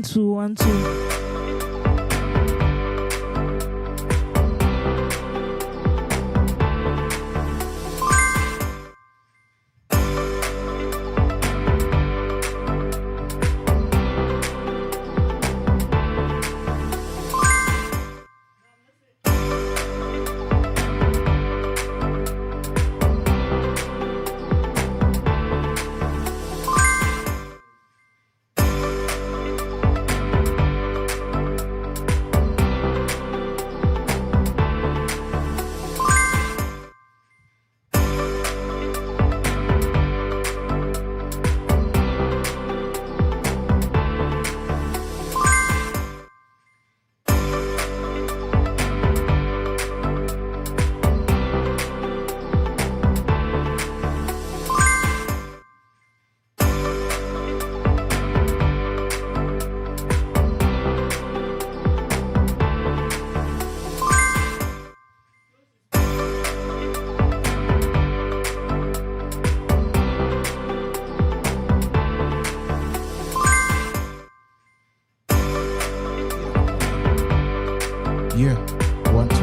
1 2 1 2. Yeah, 1 2.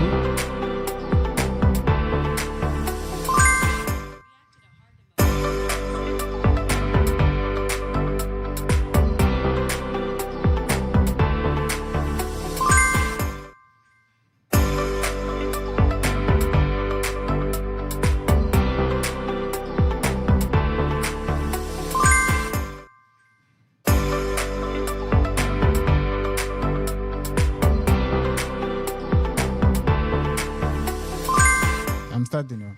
I'm starting now.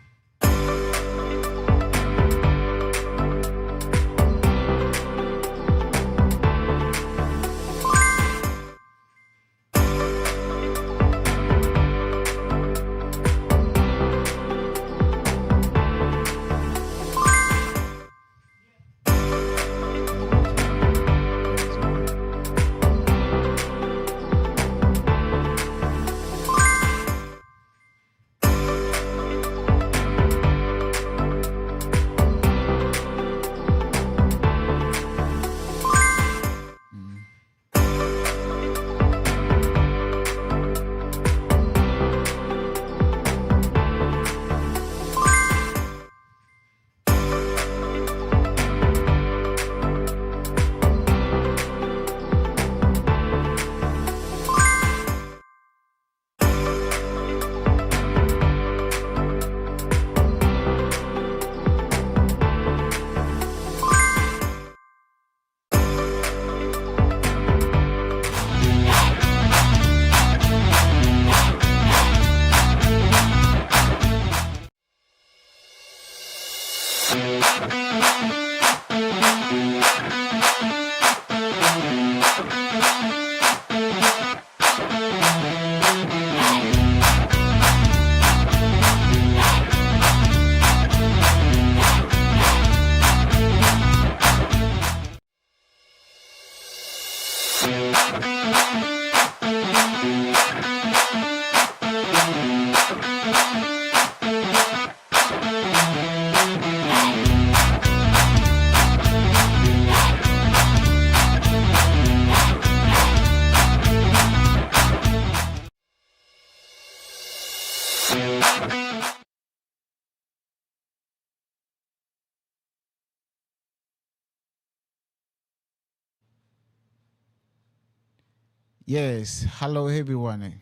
Yes, hello everyone.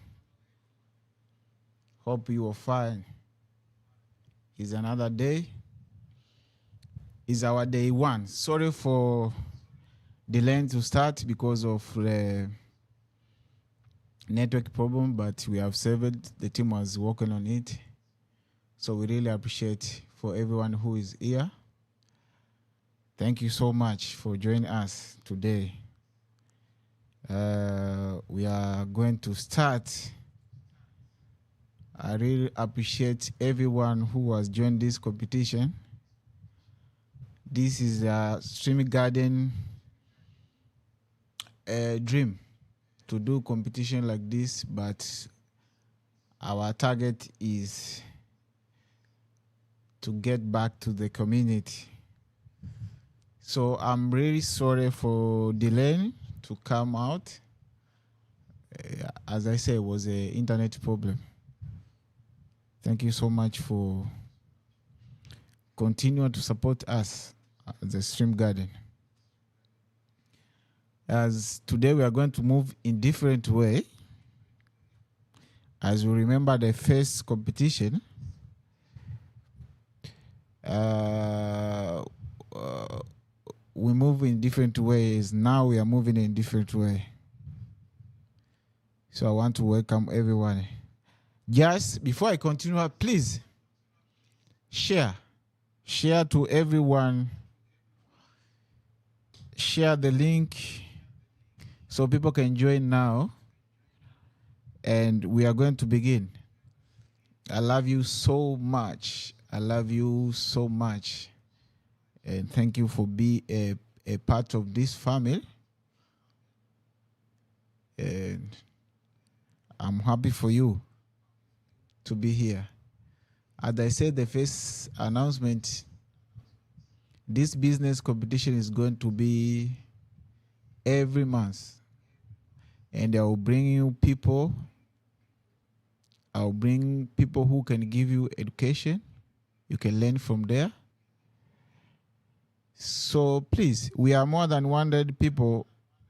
Hope you are fine. It's another day. It's our day 1. Sorry for delaying to start because of the network problem, but we have saved. The team was working on it. So we really appreciate for everyone who is here. Thank you so much for joining us today. We are going to start. I really appreciate everyone who has joined this competition. This is a streaming garden dream to do competition like this, but our target is to get back to the community. So I'm really sorry for delaying to come out. As I say, it was an internet problem. Thank you so much for continuing to support us at the Stream Garden. As today we are going to move in different way. As we remember the first competition, we move in different ways. Now we are moving in different way. So I want to welcome everyone. Just before I continue, please share to everyone. Share the link so people can join now. And we are going to begin. I love you so much. I love you so much. And thank you for being a part of this family. And I'm happy for you to be here. As I said, the first announcement, this business competition is going to be every month. And I will bring you people. I'll bring people who can give you education. You can learn from there. So please, we are more than 100 people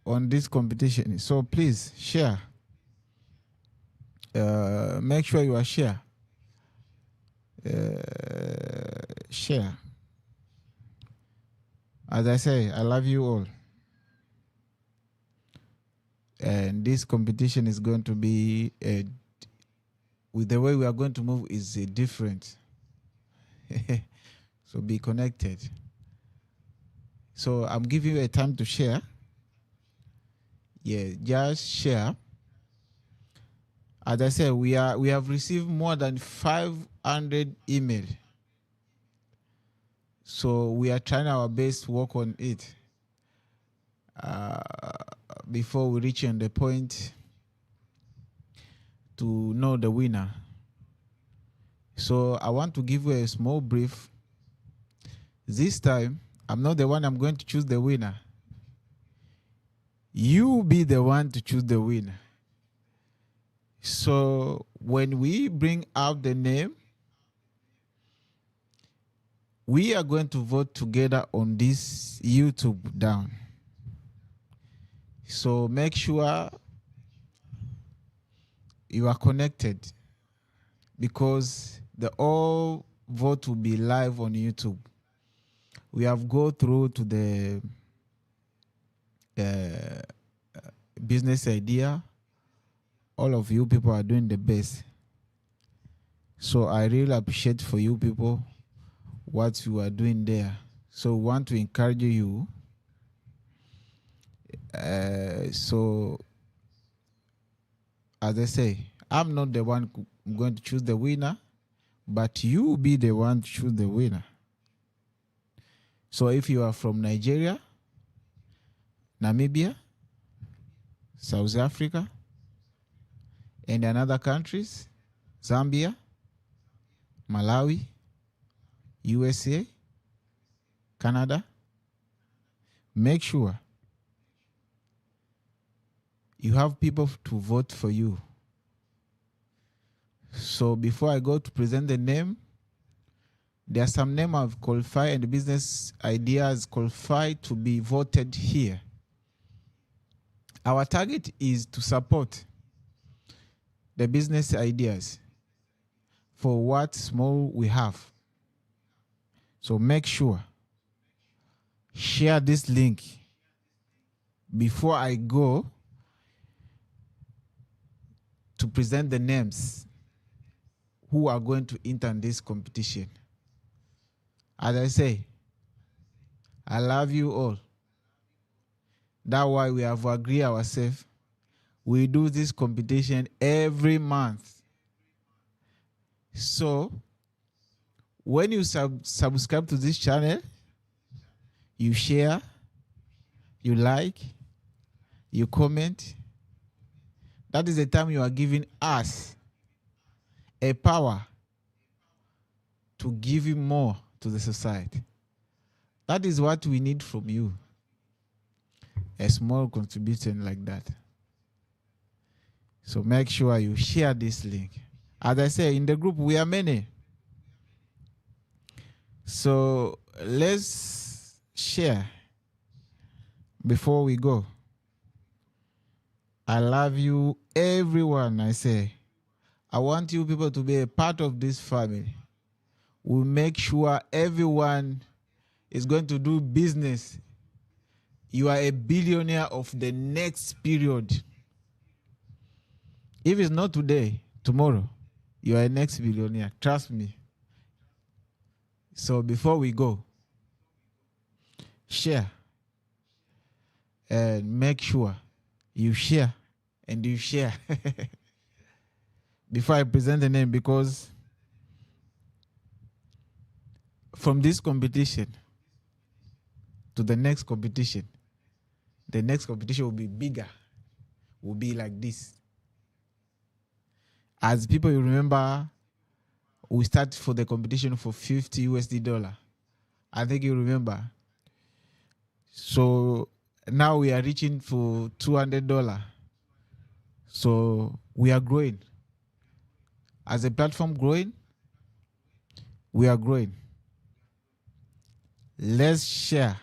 on this competition. So please share. Make sure you are share. Share. As I say, I love you all. And this competition is going to be with the way we are going to move is different. So be connected. So I'm giving you a time to share. Yeah, just share. As I said, we have received more than 500 emails. So we are trying our best to work on it before we reach on the point to know the winner. So I want to give you a small brief. This time, I'm not the one I'm going to choose the winner. You be the one to choose the winner. So when we bring out the name, we are going to vote together on this YouTube down. So make sure you are connected because the all vote will be live on YouTube. We have go through to the business idea. All of you people are doing the best. So I really appreciate for you people what you are doing there. So we want to encourage you. So as I say, I'm not the one going to choose the winner, but you be the one to choose the winner. So if you are from Nigeria, Namibia, South Africa, and other countries, Zambia, Malawi, USA, Canada, make sure you have people to vote for you. So before I go to present the name, there are some names I've qualified and business ideas qualified to be voted here. Our target is to support the business ideas for what small we have. So make sure, share this link before I go to present the names who are going to enter in this competition. As I say, I love you all. That's why we have agreed ourselves. We do this competition every month. So, when you subscribe to this channel, you share, you like, you comment. That is the time you are giving us a power to give you more to the society. That is what we need from you. a small contribution like that. So make sure you share this link. As I say, in the group, we are many. So let's share before we go. I love you, everyone. I say, I want you people to be a part of this family. We'll make sure everyone is going to do business. You are a billionaire of the next period. If it's not today, tomorrow, you are a next billionaire. Trust me. So before we go, share and make sure you share and you share. Before I present the name, because from this competition to the next competition will be bigger, will be like this. As people, you remember, we started for the competition for $50. I think you remember. So now we are reaching for $200. So we are growing. As a platform growing, we are growing. Let's share.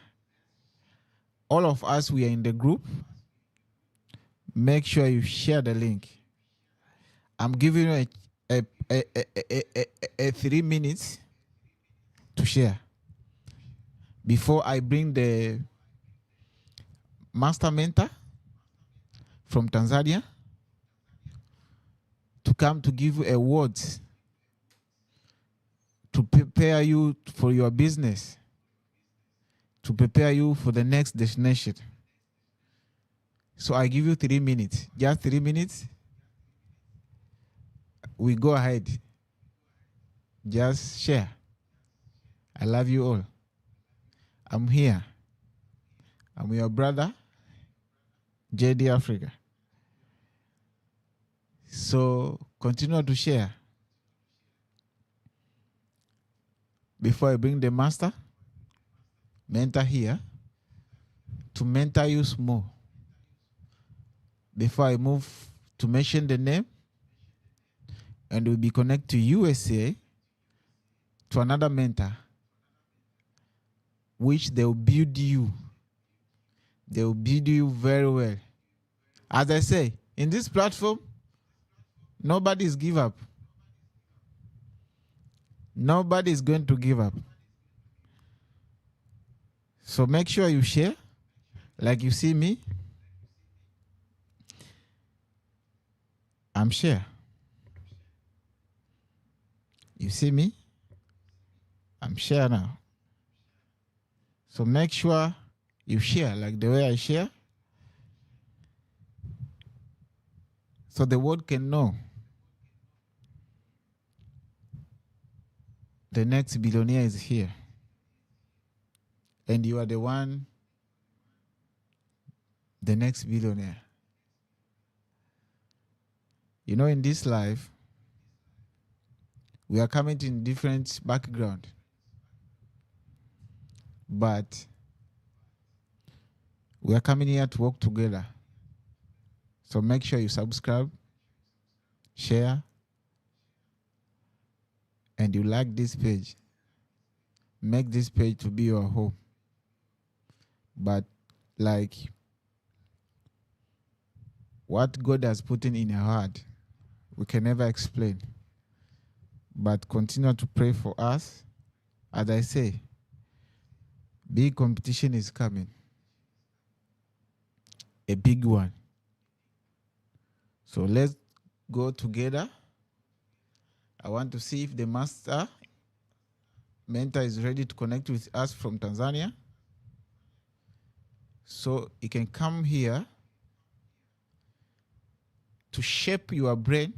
All of us, we are in the group. Make sure you share the link. I'm giving you a 3 minutes to share before I bring the master mentor from Tanzania to come to give you awards to prepare you for your business, to prepare you for the next destination. So I give you 3 minutes, just 3 minutes. We go ahead. Just share. I love you all. I'm here. I'm your brother, JD Africa. So continue to share. Before I bring the master, mentor here, to mentor you small. Before I move to mention the name, and we'll be connected to USA, to another mentor, which they will build you. They will build you very well. As I say, in this platform, nobody is give up. Nobody is going to give up. So make sure you share, like you see me. I'm share. You see me? I'm share now. So make sure you share like the way I share, so the world can know the next billionaire is here. And you are the one, the next billionaire. You know, in this life, we are coming in different background, but we are coming here to work together. So make sure you subscribe, share, and you like this page. Make this page to be your home. But like what God has put in your heart, we can never explain. But continue to pray for us. As I say, big competition is coming. A big one. So let's go together. I want to see if the master mentor is ready to connect with us from Tanzania. So he can come here to shape your brain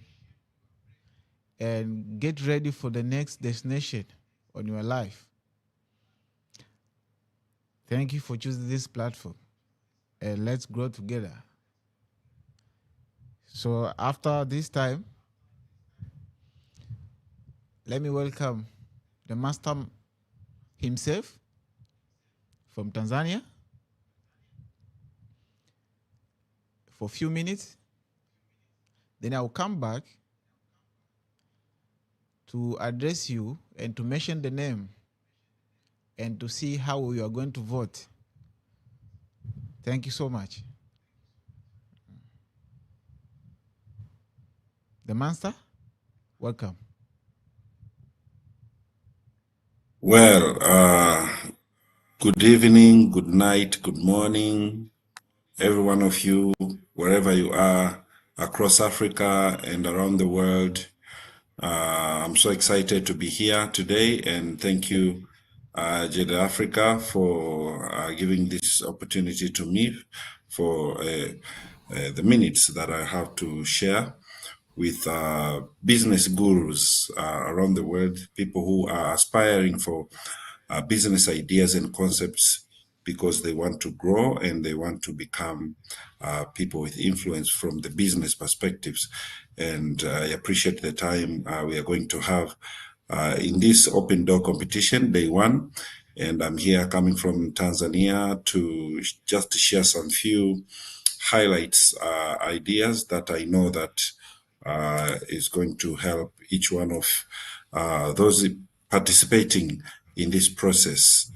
and get ready for the next destination on your life. Thank you for choosing this platform, and let's grow together. So after this time, let me welcome the master himself from Tanzania. for a few minutes. Then I'll come back to address you and to mention the name and to see how you are going to vote. Thank you so much. The master, welcome. Well, good evening, good night, good morning, every one of you, wherever you are across Africa and around the world. I'm so excited to be here today, and thank you, Jade Africa, for giving this opportunity to me for the minutes that I have to share with business gurus around the world, people who are aspiring for business ideas and concepts because they want to grow and they want to become people with influence from the business perspectives. And I appreciate the time we are going to have in this Opendoor competition, day one. And I'm here coming from Tanzania to just share some few highlights, ideas that I know that is going to help each one of those participating in this process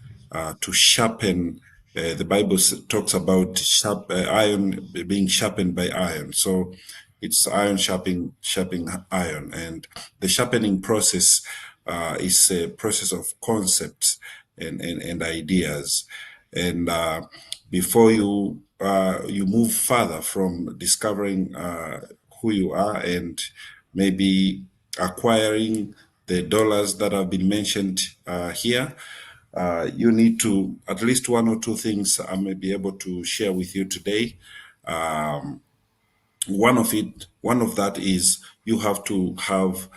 to sharpen. The Bible talks about iron being sharpened by iron. So it's iron sharpening iron. And the sharpening process is a process of concepts and ideas. And before you move further from discovering who you are and maybe acquiring the dollars that have been mentioned here, you need to at least one or two things I may be able to share with you today. One of that is you have to have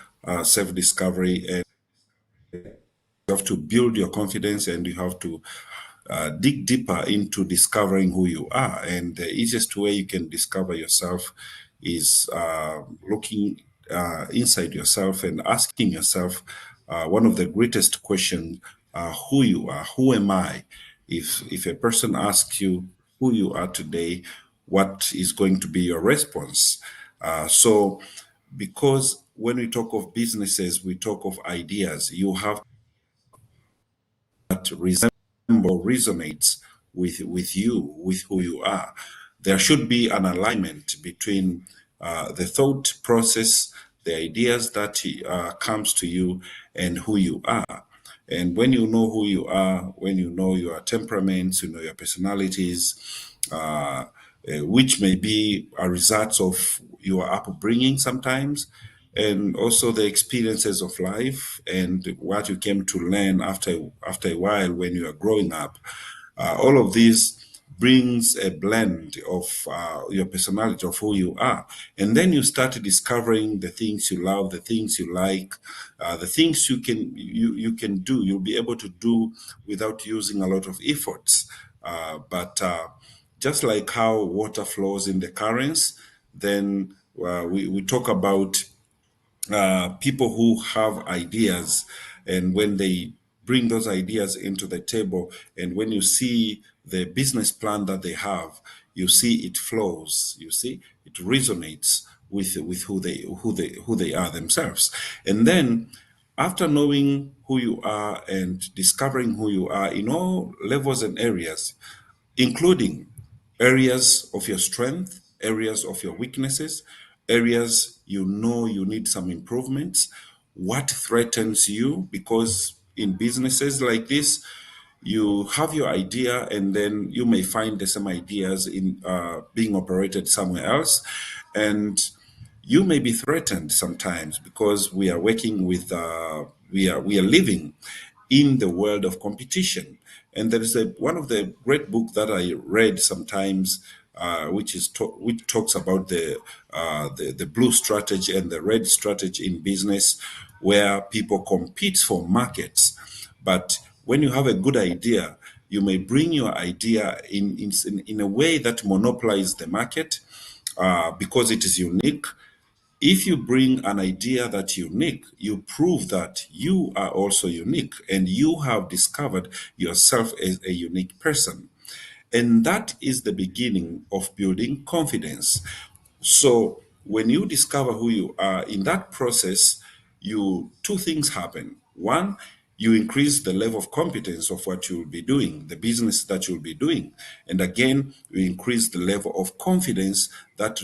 self-discovery, and you have to build your confidence, and you have to dig deeper into discovering who you are. And the easiest way you can discover yourself is looking inside yourself and asking yourself one of the greatest questions: who you are. Who am I? If a person asks you who you are today, what is going to be your response? So, because when we talk of businesses, we talk of ideas, you have that resemble or resonates with you, with who you are. There should be an alignment between the thought process, the ideas that comes to you, and who you are. And when you know who you are, when you know your temperaments, you know your personalities, which may be a result of your upbringing sometimes, and also the experiences of life and what you came to learn after a while when you are growing up. All of these brings a blend of your personality, of who you are, and then you start discovering the things you love, the things you like, the things you can do. You'll be able to do without using a lot of efforts, but just like how water flows in the currents, then we talk about people who have ideas, and when they bring those ideas into the table, and when you see the business plan that they have, you see it flows, you see it resonates with who they are themselves. And then after knowing who you are and discovering who you are in all levels and areas, including areas of your strength, areas of your weaknesses, areas you know you need some improvements, what threatens you, because in businesses like this, you have your idea and then you may find the same ideas in being operated somewhere else, and you may be threatened sometimes because we are working with we are living in the world of competition. And there is one of the great book that I read sometimes, which talks about the blue strategy and the red strategy in business, where people compete for markets. But when you have a good idea, you may bring your idea in a way that monopolizes the market because it is unique. If you bring an idea that's unique, you prove that you are also unique and you have discovered yourself as a unique person. And that is the beginning of building confidence. So when you discover who you are in that process, you two things happen. One, you increase the level of competence of what you'll be doing, the business that you'll be doing. And again, you increase the level of confidence that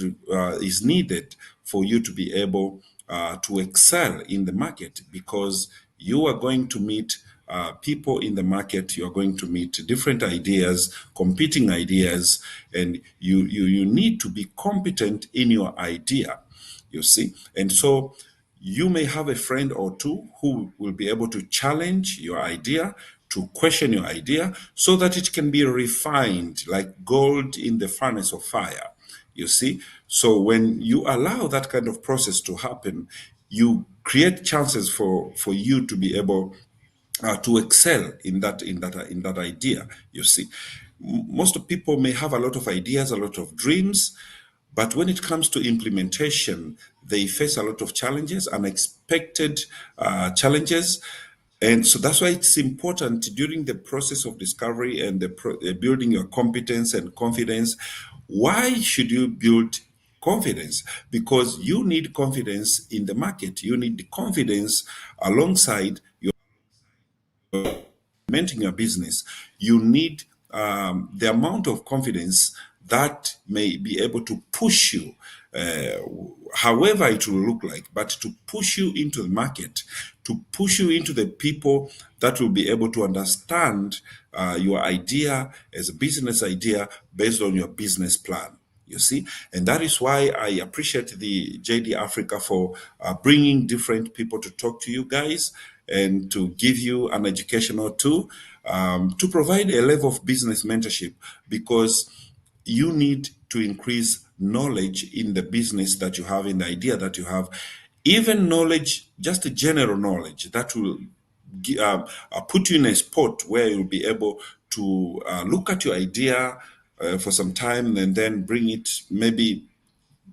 is needed for you to be able to excel in the market, because you are going to meet people in the market. You're going to meet different ideas, competing ideas, and you need to be competent in your idea, you see. And so you may have a friend or two who will be able to challenge your idea, to question your idea, so that it can be refined like gold in the furnace of fire. You see? So when you allow that kind of process to happen, you create chances for you to be able to excel in that idea. You see, most of people may have a lot of ideas, a lot of dreams, but when it comes to implementation, they face a lot of challenges, unexpected challenges. And so that's why it's important during the process of discovery and building your competence and confidence. Why should you build confidence? Because you need confidence in the market. You need the confidence alongside your implementing your business. You need the amount of confidence that may be able to push you, uh, however it will look like, but to push you into the market, to push you into the people that will be able to understand your idea as a business idea based on your business plan. You see, and that is why I appreciate the JD Africa for bringing different people to talk to you guys and to give you an educational tool, to provide a level of business mentorship, because you need to increase knowledge in the business that you have, in the idea that you have, even knowledge, just a general knowledge that will put you in a spot where you'll be able to look at your idea for some time and then bring it, maybe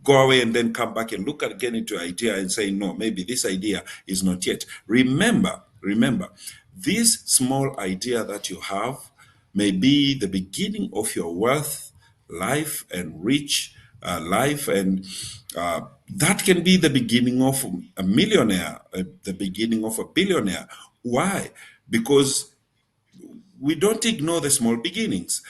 go away and then come back and look at again into your idea and say, no, maybe this idea is not yet. Remember, this small idea that you have may be the beginning of your wealth, life, and rich life. And that can be the beginning of a millionaire, the beginning of a billionaire. Why? Because we don't ignore the small beginnings.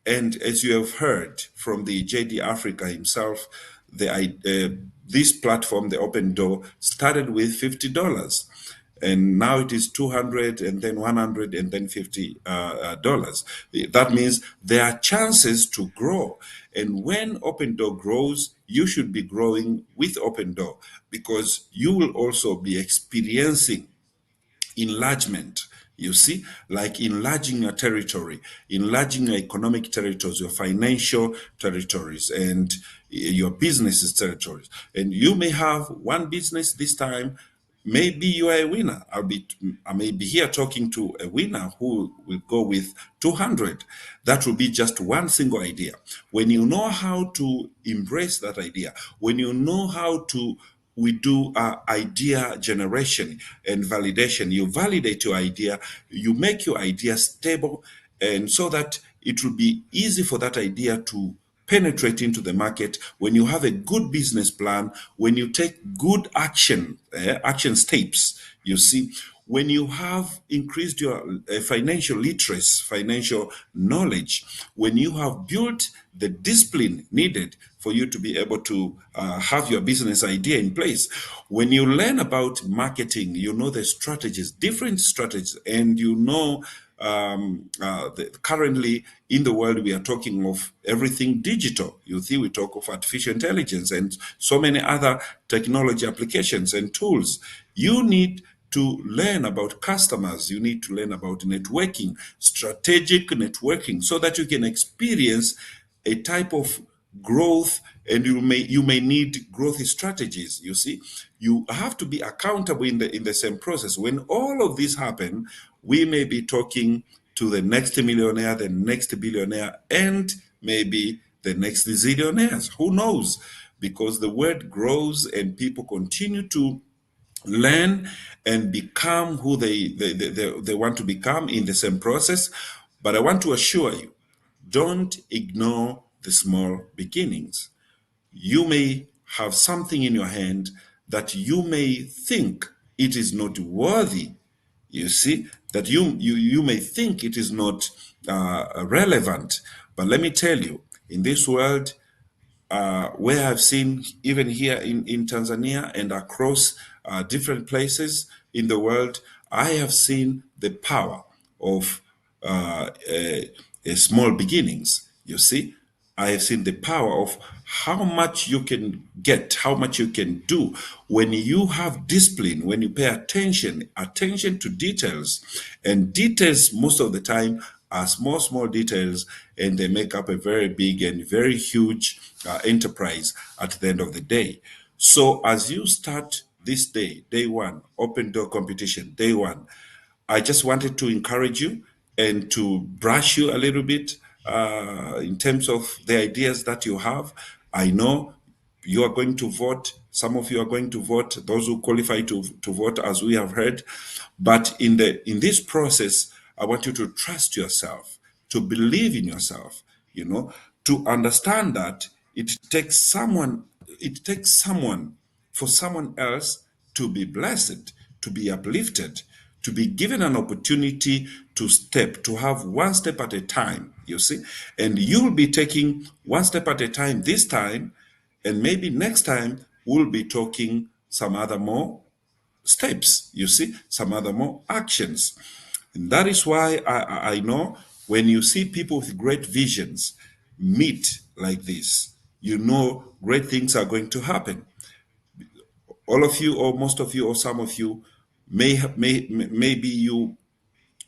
And as you have heard from the JD Africa himself, this platform, the Open Door, started with $50, and now it is 200, and then 100, and then $50. That means there are chances to grow. And when Open Door grows, you should be growing with Open Door, because you will also be experiencing enlargement. You see, like enlarging your territory, enlarging your economic territories, your financial territories, and your business's territories. And you may have one business this time. Maybe you are a winner. I may be here talking to a winner who will go with 200. That will be just one single idea. When you know how to embrace that idea, when you know how to we do idea generation and validation. You validate your idea, you make your idea stable, and so that it will be easy for that idea to penetrate into the market. When you have a good business plan, when you take good action steps, you see, when you have increased your financial literacy, financial knowledge, when you have built the discipline needed for you to be able to have your business idea in place, when you learn about marketing, you know the strategies, different strategies, and you know currently in the world we are talking of everything digital. You see, we talk of artificial intelligence and so many other technology applications and tools. You need to learn about customers. You need to learn about networking, strategic networking, so that you can experience a type of growth, and you may need growth strategies. You see, you have to be accountable in the same process. When all of this happen, we may be talking to the next millionaire, the next billionaire, and maybe the next zillionaires. Who knows? Because the word grows and people continue to learn and become who they want to become in the same process. But I want to assure you Don't ignore the small beginnings. You may have something in your hand that you may think it is not worthy. You see, that you may think it is not relevant. But let me tell you, in this world, where I've seen, even here in Tanzania and across different places in the world, I have seen the power of small beginnings. You see, I have seen the power of how much you can get, how much you can do when you have discipline, when you pay attention to details. And details, most of the time, are small, small details, and they make up a very big and very huge enterprise at the end of the day. So as you start this day, day one, open door competition, day one, I just wanted to encourage you and to brush you a little bit in terms of the ideas that you have. I know you are going to vote. Some of you are going to vote, those who qualify to vote, as we have heard. But in this process, I want you to trust yourself, to believe in yourself, to understand that it takes someone for someone else to be blessed, to be uplifted, to be given an opportunity to have one step at a time, you see. And you'll be taking one step at a time this time, and maybe next time we'll be talking some other more steps, you see, some other more actions. And that is why I know when you see people with great visions meet like this, you know great things are going to happen. All of you, or most of you, or some of you maybe you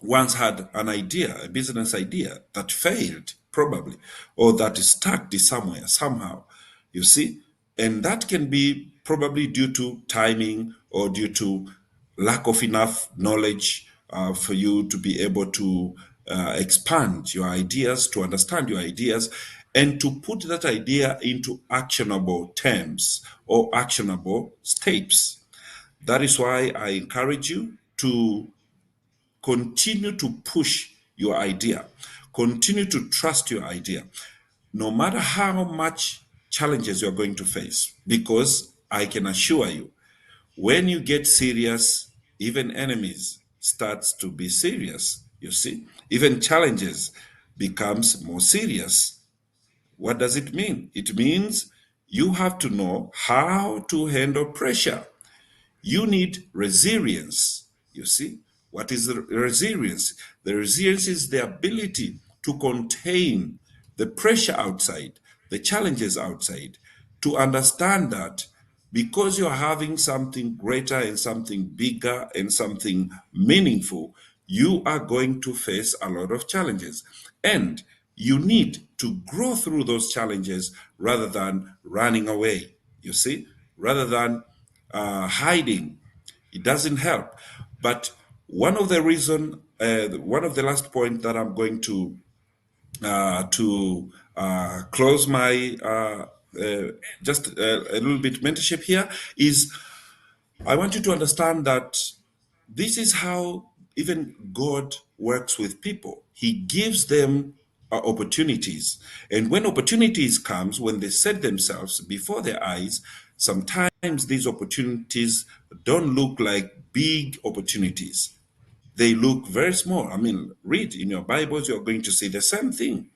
once had an idea, a business idea that failed, probably, or that is stuck somewhere, somehow, you see. And that can be probably due to timing or due to lack of enough knowledge for you to be able to expand your ideas, to understand your ideas, and to put that idea into actionable terms or actionable steps. That is why I encourage you to continue to push your idea, continue to trust your idea, no matter how much challenges you're going to face. Because I can assure you, when you get serious, even enemies starts to be serious. You see, even challenges becomes more serious. What does it mean? It means you have to know how to handle pressure. You need resilience. You see, what is the resilience? The resilience is the ability to contain the pressure outside, the challenges outside, to understand that because you're having something greater and something bigger and something meaningful, you are going to face a lot of challenges. And you need to grow through those challenges rather than running away, you see, rather than hiding. It doesn't help. But one of the last point that I'm going to close my just a little bit mentorship here is I want you to understand that this is how even God works with people. He gives them opportunities. And when opportunities comes, when they set themselves before their eyes, sometimes these opportunities don't look like big opportunities. They look very small. I mean, read in your Bibles, you're going to see the same thing.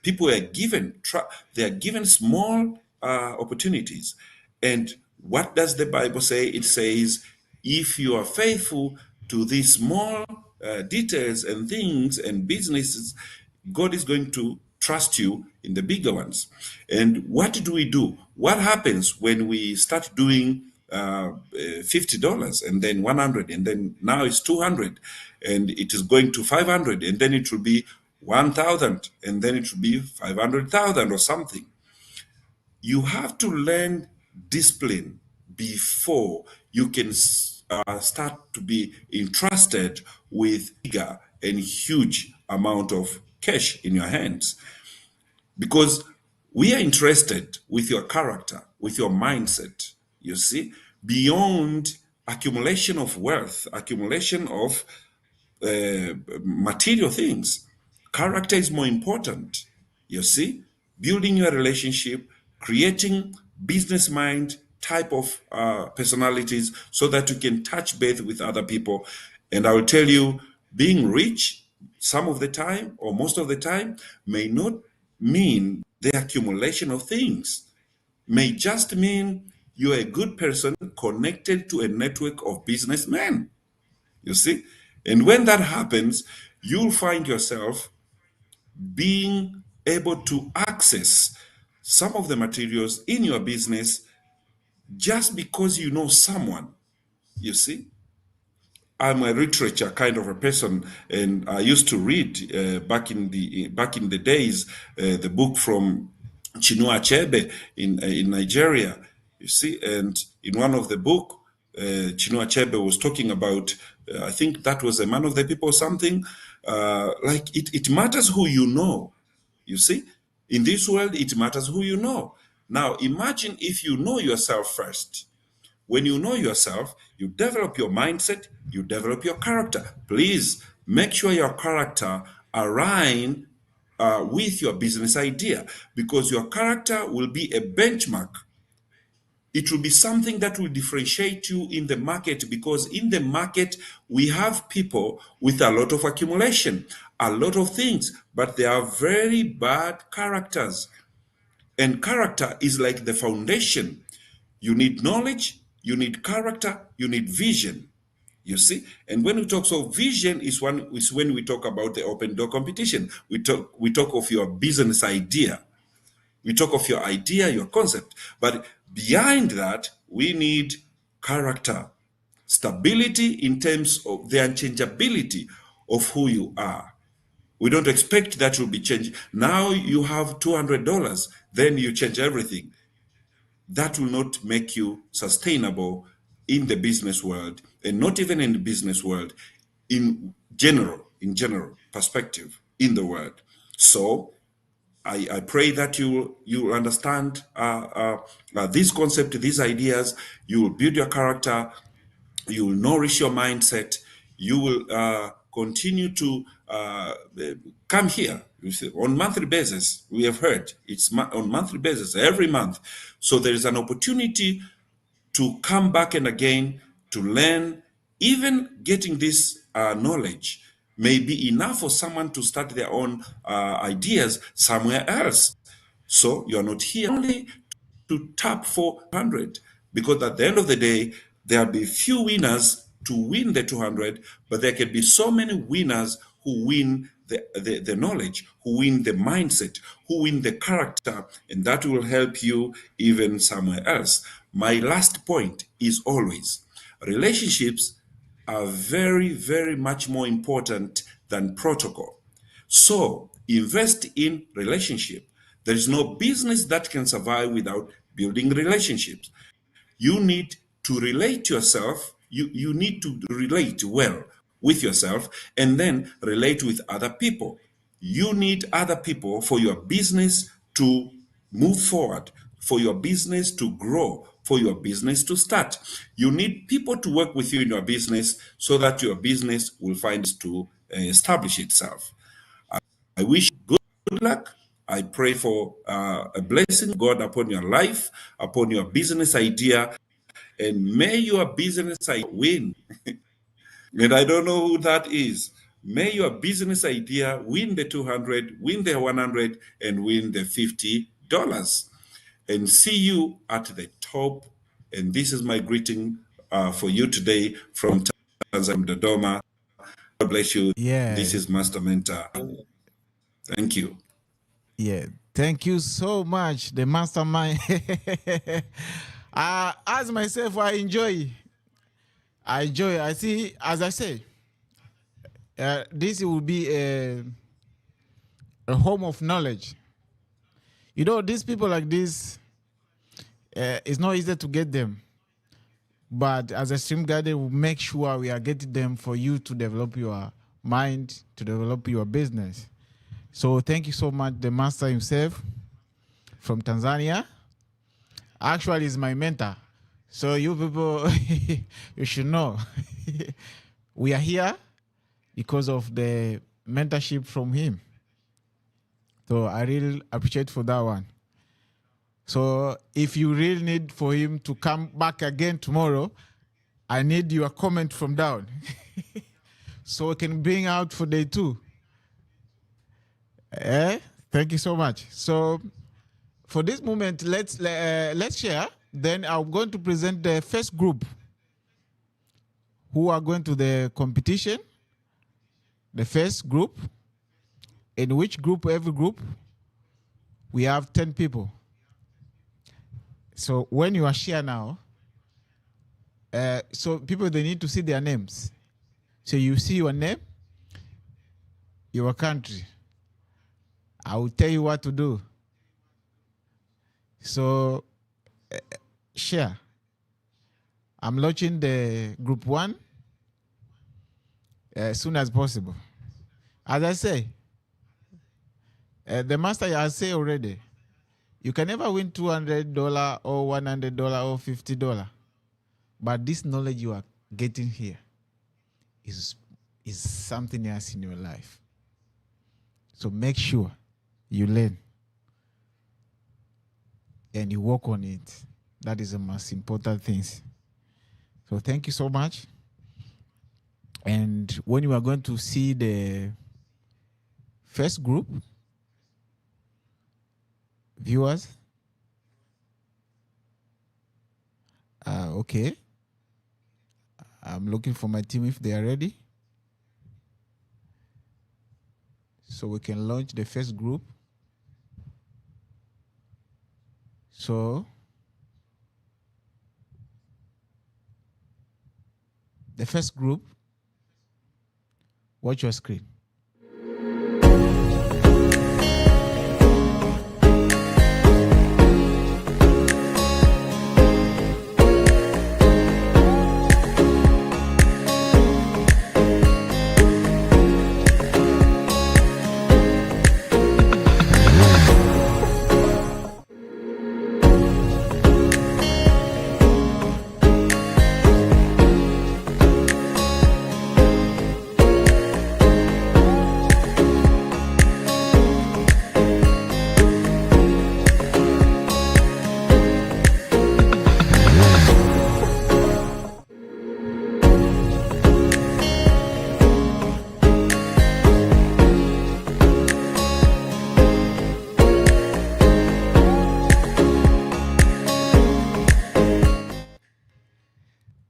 People are they are given small opportunities. And what does the Bible say? It says, if you are faithful to these small details and things and businesses, God is going to trust you in the bigger ones. And what do we do? What happens when we start doing $50 and then 100 and then now it's 200 and it is going to 500 and then it will be 1,000 and then it will be 500,000 or something? You have to learn discipline before you can start to be entrusted with bigger and huge amount of cash in your hands, because we are interested with your character, with your mindset, you see, beyond accumulation of wealth, accumulation of material things. Character is more important. You see, building your relationship, creating business mind type of personalities so that you can touch base with other people. And I will tell you, being rich some of the time or most of the time may not mean the accumulation of things, may just mean you're a good person connected to a network of businessmen. You see? And when that happens, you'll find yourself being able to access some of the materials in your business just because you know someone. You see, I'm a literature kind of a person, and I used to read back in the days the book from Chinua Achebe in Nigeria. You see, and in one of the book, Chinua Achebe was talking about. I think that was a man of the people or something. Like it matters who you know. You see, in this world, it matters who you know. Now, imagine if you know yourself first. When you know yourself, you develop your mindset, you develop your character. Please make sure your character align with your business idea, because your character will be a benchmark. It will be something that will differentiate you in the market, because in the market we have people with a lot of accumulation, a lot of things, but they are very bad characters. And character is like the foundation. You need knowledge, you need character, you need vision. You see, and when we talk of vision is when we talk about the open door competition. We talk of your business idea. We talk of your idea, your concept. But behind that, we need character, stability in terms of the unchangeability of who you are. We don't expect that will be changed. Now you have $200, then you change everything. That will not make you sustainable in the business world, and not even in the business world, in general perspective in the world. So I pray that you understand this concept, these ideas. You will build your character, you will nourish your mindset, you will continue to come here. You see, on monthly basis. We have heard it's on monthly basis every month. So there is an opportunity to come back and again to learn. Even getting this knowledge may be enough for someone to start their own ideas somewhere else. So you're not here only to tap 400, because at the end of the day, there'll be few winners to win the 200, but there can be so many winners who win the knowledge, who win the mindset, who win the character, and that will help you even somewhere else. My last point is always relationships are very, very much more important than protocol. So invest in relationship. There is no business that can survive without building relationships. You need to relate yourself. You need to relate well with yourself and then relate with other people. You need other people for your business to move forward, for your business to grow, for your business to start. You need people to work with you in your business so that your business will find to establish itself. I wish you good luck. I pray for a blessing of God upon your life, upon your business idea, and may your business idea win. And I don't know who that is. May your business idea win the 200, win the 100, and win the $50. And see you at the top. And this is my greeting for you today from Tanzania, Dodoma. God bless you. Yeah, This is Master Mentor. Thank you. yeah. Thank you so much, the mastermind. As myself, I enjoy. I enjoy. I see, as I say, this will be a home of knowledge. You know, these people like this, it's not easy to get them. But as a stream guide, we make sure we are getting them for you to develop your mind, to develop your business. So thank you so much, the master himself from Tanzania. Actually, is my mentor. So you people, you should know. We are here because of the mentorship from him. So I really appreciate for that one. So if you really need for him to come back again tomorrow, I need your comment from down. So we can bring out for day 2. Thank you so much. So for this moment, let's share. Then I'm going to present the first group who are going to the competition. The first group, in which group, every group, we have 10 people. So when you are share now, so people, they need to see their names. So you see your name, your country. I will tell you what to do. So share. I'm launching the group 1 as soon as possible. As I say, the master has said already, you can never win $200 or $100 or $50. But this knowledge you are getting here is something else in your life. So make sure you learn and you work on it. That is the most important thing. So thank you so much. And when you are going to see the first group, viewers, okay. I'm looking for my team if they are ready. So we can launch the first group. So the first group, watch your screen.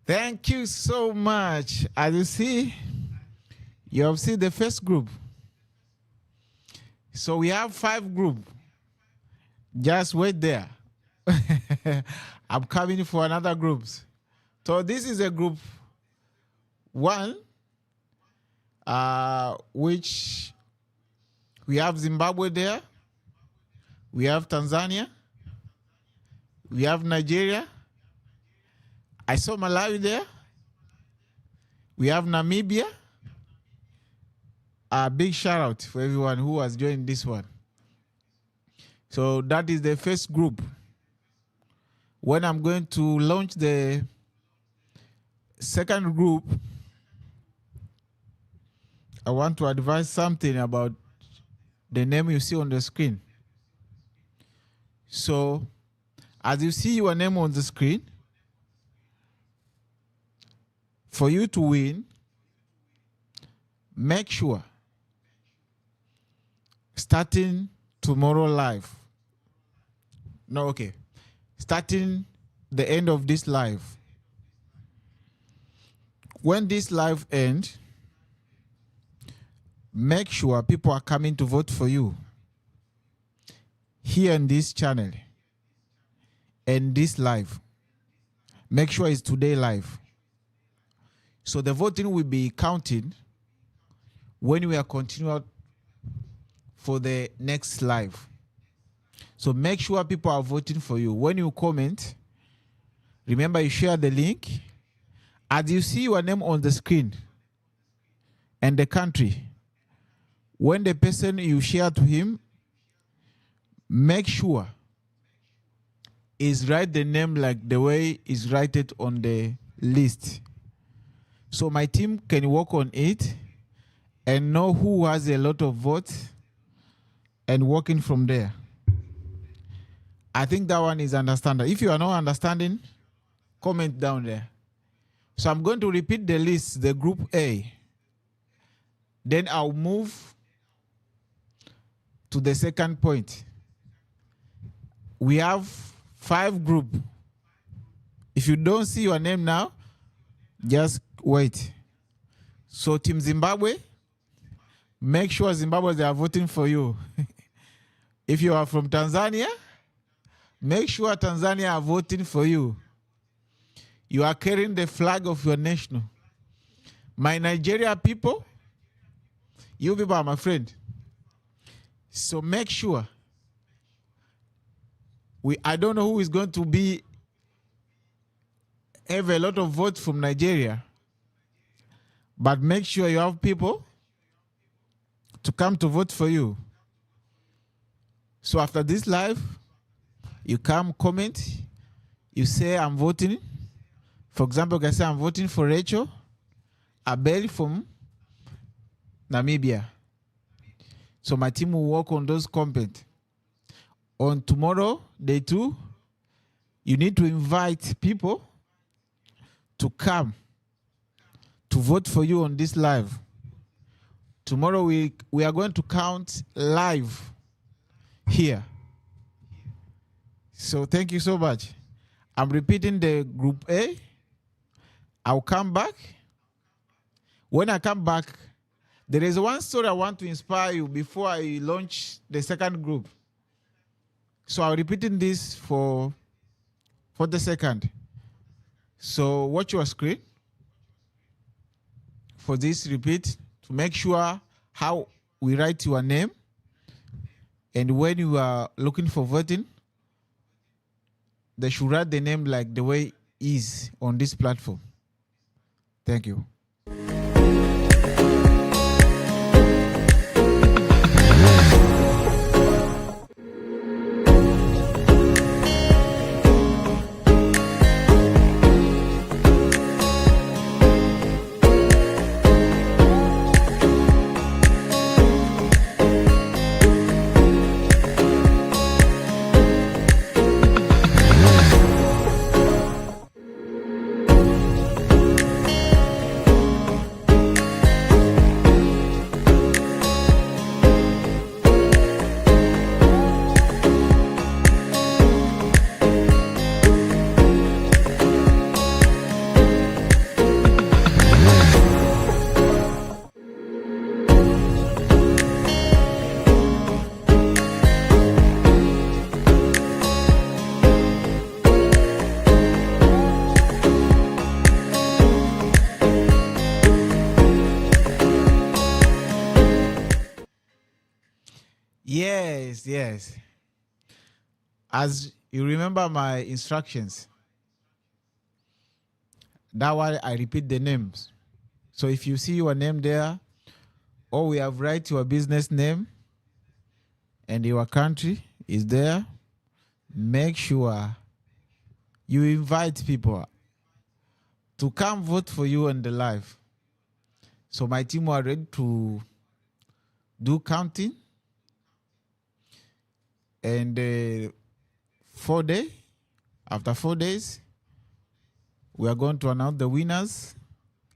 Thank you so much. As you see, you have seen the first group. So we have 5 groups. Just wait there. I'm coming for another groups. So this is a group 1, which we have Zimbabwe there. We have Tanzania. We have Nigeria. I saw Malawi there. We have Namibia. A big shout out for everyone who has joined this one. So that is the first group. When I'm going to launch the second group, I want to advise something about the name you see on the screen. So as you see your name on the screen, for you to win, make sure starting tomorrow live. No, okay. Starting the end of this live. When this live ends, make sure people are coming to vote for you here in this channel and this live. Make sure it's today live. So the voting will be counted when we are continuing for the next live. So make sure people are voting for you. When you comment, remember you share the link. As you see your name on the screen and the country, when the person you share to him, make sure is write the name like the way is write it on the list. So my team can work on it and know who has a lot of votes and working from there. I think that one is understandable. If you are not understanding, comment down there. So I'm going to repeat the list, the group A. Then I'll move to the second point. We have 5 groups. If you don't see your name now, just wait. So Team Zimbabwe, make sure Zimbabweans are voting for you. If you are from Tanzania, make sure Tanzania are voting for you. You are carrying the flag of your nation. My Nigeria people, you people are my friend. So make sure. I don't know who is going to have a lot of votes from Nigeria, but make sure you have people to come to vote for you. So after this live, you come comment, you say I'm voting. For example, you can say I'm voting for Rachel Abel from Namibia. So my team will work on those comments. On tomorrow, day 2, you need to invite people to come to vote for you on this live. Tomorrow we are going to count live here. So thank you so much. I'm repeating the group A. I'll come back. When I come back, there is one story I want to inspire you before I launch the second group. So I'm repeating this for the second. So watch your screen for this repeat to make sure how we write your name. And when you are looking for voting, they should write the name like the way it is on this platform. Thank you. Yes. As you remember my instructions, that's why I repeat the names. So if you see your name there, or we have write your business name and your country is there, make sure you invite people to come vote for you on the live. So my team are ready to do counting. And after 4 days, we are going to announce the winners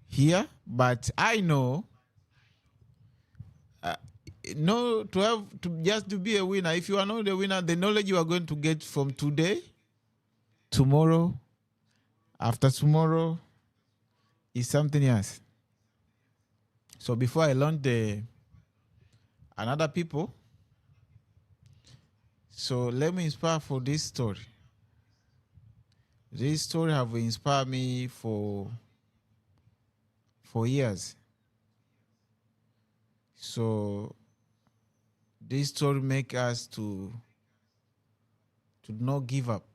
here. But I know, just to be a winner, if you are not the winner, the knowledge you are going to get from today, tomorrow, after tomorrow, is something else. So before I launch another people, so let me inspire for this story. This story have inspired me for years. So this story make us to not give up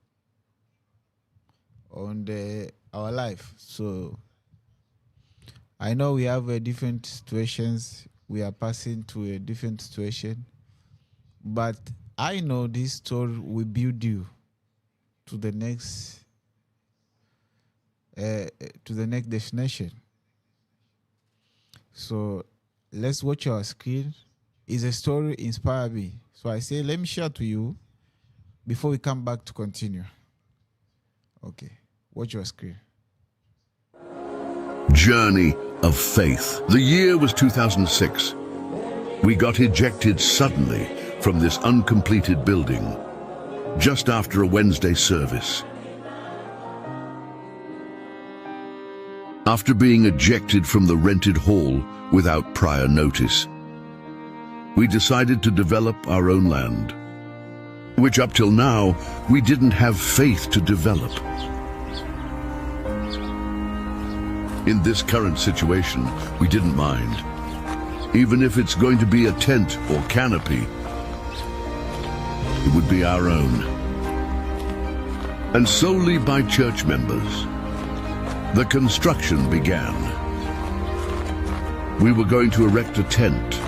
on our life. So I know we have different situations. We are passing to a different situation, but I know this story will build you to the next destination. So let's watch our screen is a story inspired me. So I say, let me share to you before we come back to continue. Okay, watch your screen. Journey of faith. The year was 2006. We got ejected suddenly from this uncompleted building just after a Wednesday service. After being ejected from the rented hall without prior notice, we decided to develop our own land, which up till now we didn't have faith to develop. In this current situation, we didn't mind. Even if it's going to be a tent or canopy, it would be our own. And solely by church members, the construction began. We were going to erect a tent.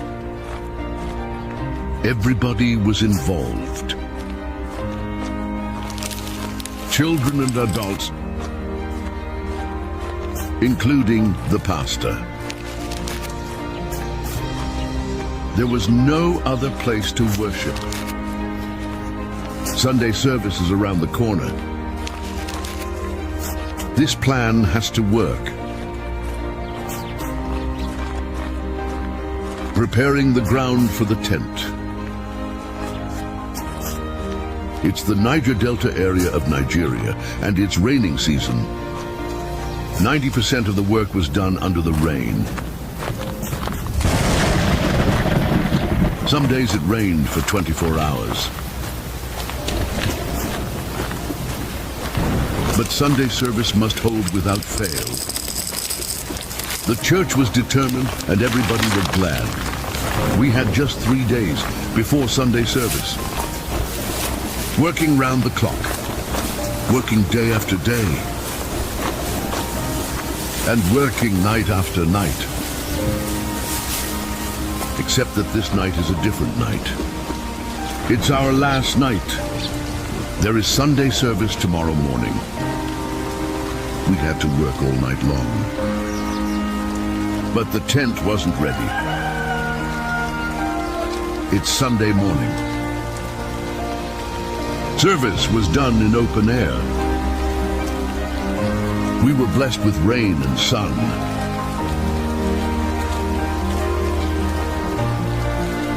Everybody was involved. Children and adults, including the pastor. There was no other place to worship. Sunday service is around the corner. This plan has to work. Preparing the ground for the tent. It's the Niger Delta area of Nigeria, and it's raining season. 90% of the work was done under the rain. Some days it rained for 24 hours. But Sunday service must hold without fail. The church was determined and everybody were glad. We had just 3 days before Sunday service. Working round the clock. Working day after day. And working night after night. Except that this night is a different night. It's our last night. There is Sunday service tomorrow morning. We had to work all night long. But the tent wasn't ready. It's Sunday morning. Service was done in open air. We were blessed with rain and sun.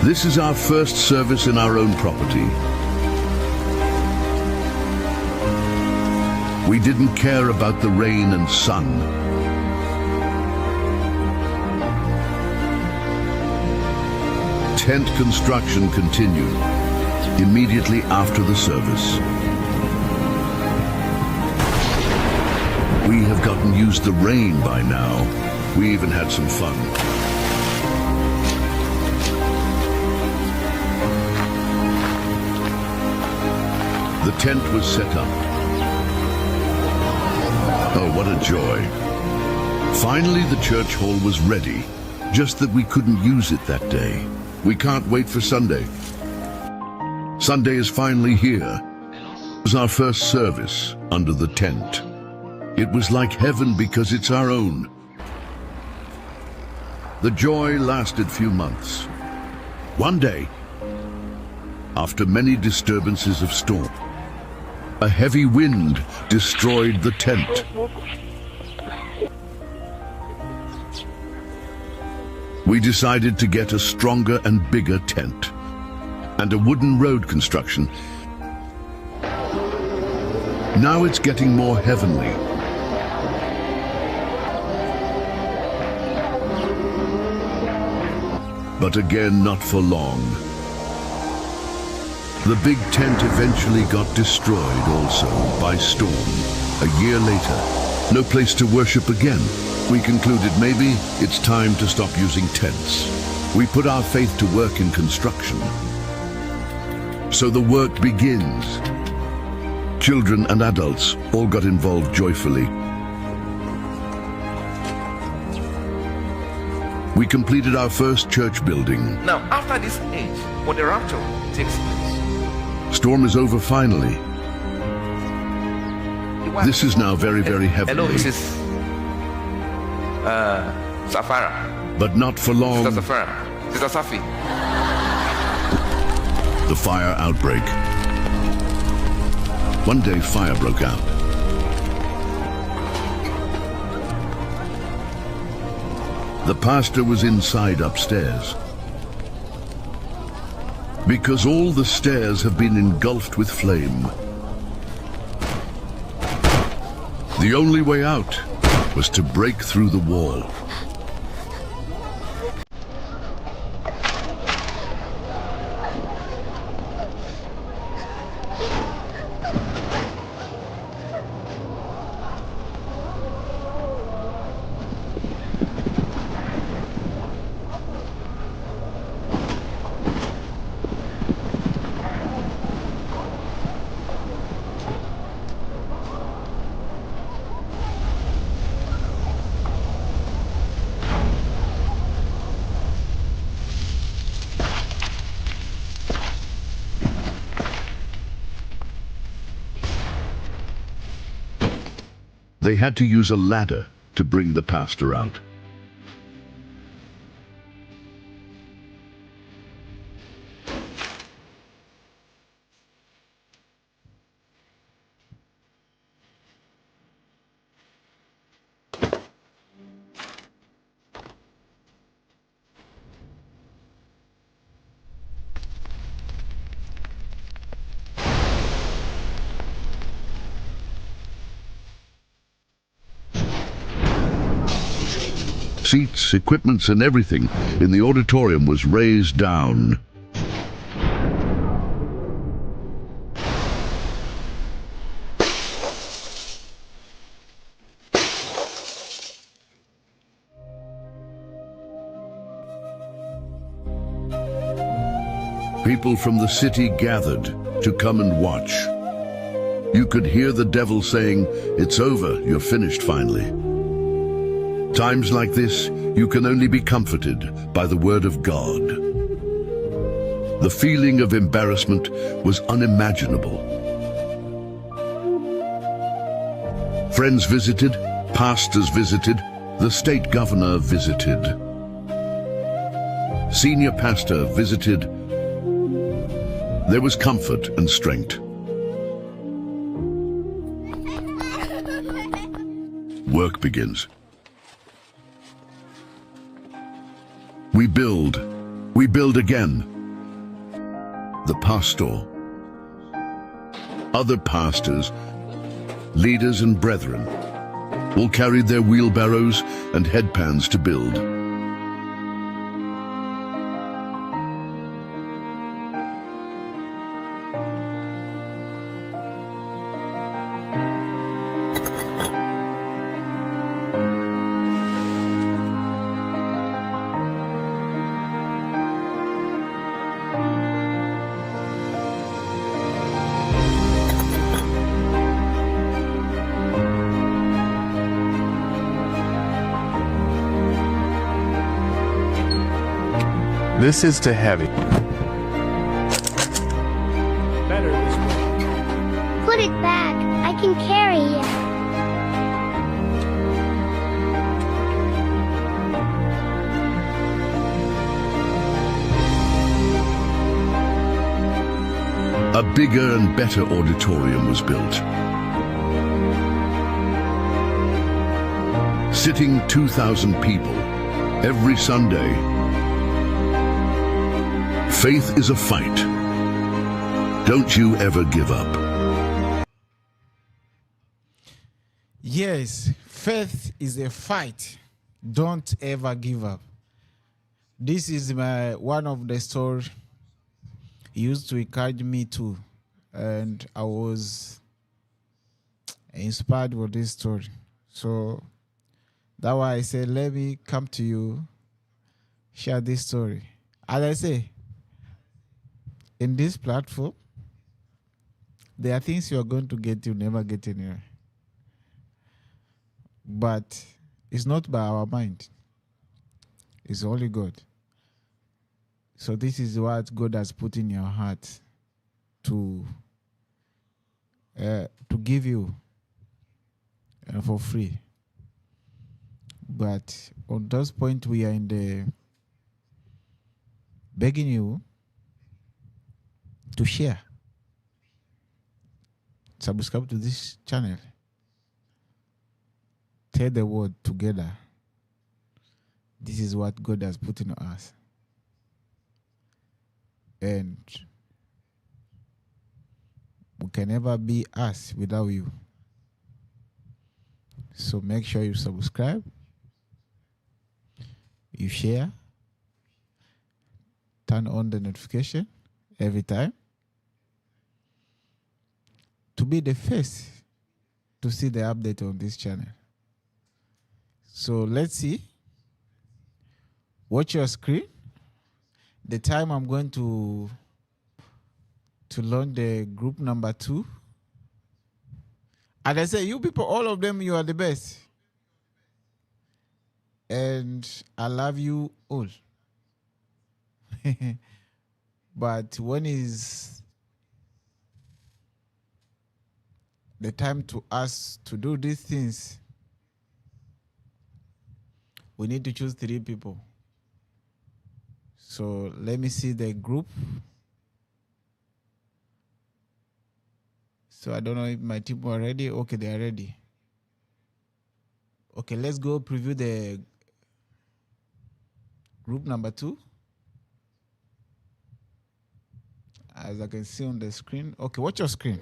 This is our first service in our own property. We didn't care about the rain and sun. Tent construction continued immediately after the service. We have gotten used to the rain by now. We even had some fun. The tent was set up. Oh, what a joy. Finally, the church hall was ready, just that we couldn't use it that day. We can't wait for Sunday. Sunday is finally here. It was our first service under the tent. It was like heaven because it's our own. The joy lasted few months. One day, after many disturbances of storm, a heavy wind destroyed the tent. We decided to get a stronger and bigger tent and a wooden road construction. Now it's getting more heavenly. But again, not for long. The big tent eventually got destroyed also by storm. A year later, no place to worship again. We concluded maybe it's time to stop using tents. We put our faith to work in construction. So the work begins. Children and adults all got involved joyfully. We completed our first church building. Now, after this age, when the rapture takes place, storm is over finally. This is now very, very heavenly. Hello, this is Safara. But not for long. Sister Safara. Sister Safi. The fire outbreak. One day, fire broke out. The pastor was inside upstairs. Because all the stairs have been engulfed with flame, the only way out was to break through the wall. They had to use a ladder to bring the pastor out. Seats, equipments, and everything in the auditorium was razed down. People from the city gathered to come and watch. You could hear the devil saying, "It's over, you're finished finally." Times like this, you can only be comforted by the word of God. The feeling of embarrassment was unimaginable. Friends visited, pastors visited, the state governor visited. Senior pastor visited. There was comfort and strength. Work begins. We build again. The pastor, other pastors, leaders and brethren all carried their wheelbarrows and headpans to build. This is too heavy. Better this way. Put it back. I can carry it. A bigger and better auditorium was built. Sitting 2,000 people every Sunday. Faith is a fight. Don't you ever give up. Yes, faith is a fight. Don't ever give up. This is one of the stories he used to encourage me to, and I was inspired with this story. So that's why I said, let me come to you, share this story. As I say, in this platform, there are things you are going to get, you never get anywhere. But it's not by our mind. It's only God. So this is what God has put in your heart to give you for free. But on those points, we are in the begging you to share. Subscribe to this channel. Tell the world together. This is what God has put in us. And we can never be us without you. So make sure you subscribe, you share, turn on the notification every time to be the first to see the update on this channel. So let's see. Watch your screen. The time I'm going to launch the group number 2. And I say, you people, all of them, you are the best. And I love you all. But when is the time to us to do these things, we need to choose 3 people. So let me see the group. So I don't know if my team are ready. Okay, they are ready. Okay, let's go preview the group number 2. As I can see on the screen. Okay, watch your screen.